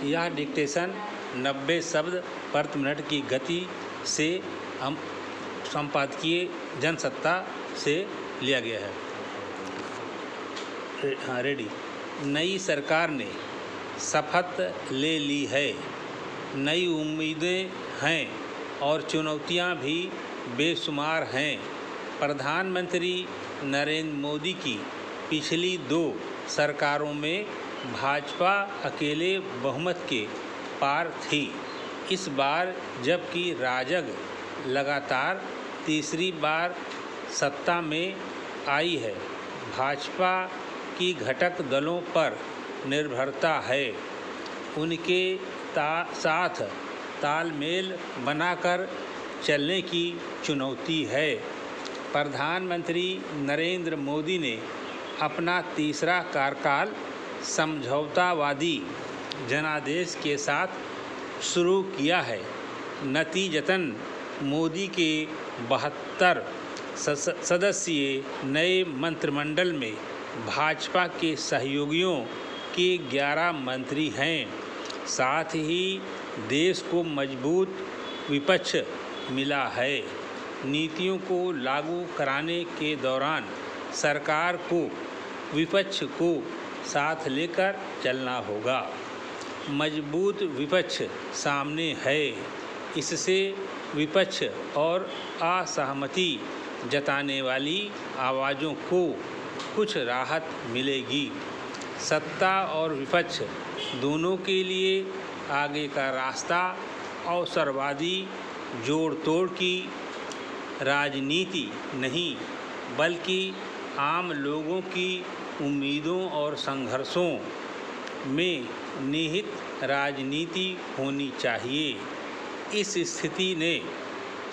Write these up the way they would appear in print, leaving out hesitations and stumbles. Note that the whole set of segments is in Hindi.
यह डिक्टेशन 90 शब्द प्रति मिनट की गति से हम संपादकीय जनसत्ता से लिया गया है। हाँ, रेडी। नई सरकार ने शपथ ले ली है, नई उम्मीदें हैं और चुनौतियां भी बेशुमार हैं। प्रधानमंत्री नरेंद्र मोदी की पिछली 2 सरकारों में भाजपा अकेले बहुमत के पार थी। इस बार जबकि राजग लगातार तीसरी बार सत्ता में आई है, भाजपा की घटक दलों पर निर्भरता है। उनके साथ तालमेल बनाकर चलने की चुनौती है। प्रधानमंत्री नरेंद्र मोदी ने अपना तीसरा कार्यकाल समझौतावादी जनादेश के साथ शुरू किया है। नतीजतन मोदी के 72 सदस्यीय नए मंत्रिमंडल में भाजपा के सहयोगियों के 11 मंत्री हैं। साथ ही देश को मजबूत विपक्ष मिला है। नीतियों को लागू कराने के दौरान सरकार को विपक्ष को साथ लेकर चलना होगा। मजबूत विपक्ष सामने है, इससे विपक्ष और असहमति जताने वाली आवाज़ों को कुछ राहत मिलेगी। सत्ता और विपक्ष दोनों के लिए आगे का रास्ता अवसरवादी जोड़ तोड़ की राजनीति नहीं, बल्कि आम लोगों की उम्मीदों और संघर्षों में निहित राजनीति होनी चाहिए। इस स्थिति ने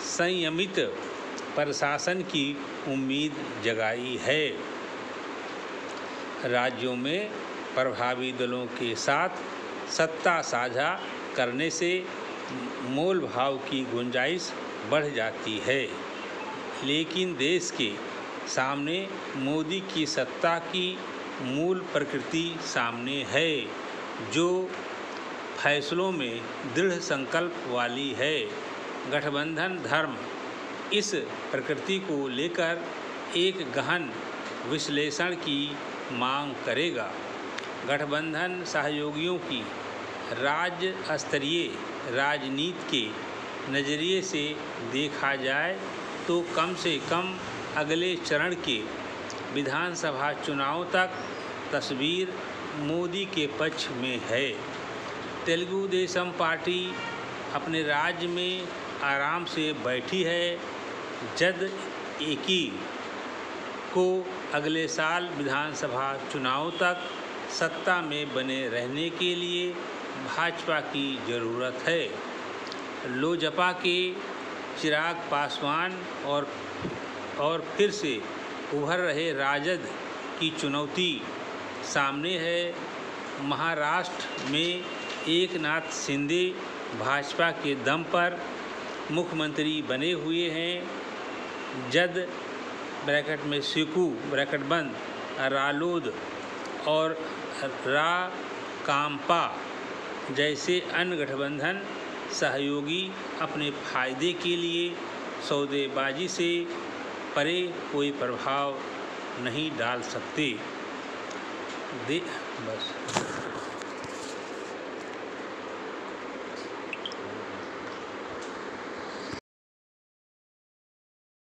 संयमित प्रशासन की उम्मीद जगाई है। राज्यों में प्रभावी दलों के साथ सत्ता साझा करने से मोल भाव की गुंजाइश बढ़ जाती है, लेकिन देश के सामने मोदी की सत्ता की मूल प्रकृति सामने है, जो फैसलों में दृढ़ संकल्प वाली है। गठबंधन धर्म इस प्रकृति को लेकर एक गहन विश्लेषण की मांग करेगा। गठबंधन सहयोगियों की राज्य स्तरीय राजनीति के नज़रिए से देखा जाए तो कम से कम अगले चरण के विधानसभा चुनाव तक तस्वीर मोदी के पक्ष में है। तेलुगु देशम पार्टी अपने राज्य में आराम से बैठी है। जद-एकी को अगले साल विधानसभा चुनाव तक सत्ता में बने रहने के लिए भाजपा की ज़रूरत है। लोजपा के चिराग पासवान और फिर से उभर रहे राजद की चुनौती सामने है। महाराष्ट्र में एकनाथ शिंदे भाजपा के दम पर मुख्यमंत्री बने हुए हैं। जद ब्रैकेट में सिकू ब्रैकेट बंद रालोद और राकांपा जैसे अन्य गठबंधन सहयोगी अपने फायदे के लिए सौदेबाजी से परे कोई प्रभाव नहीं डाल सकते। बस।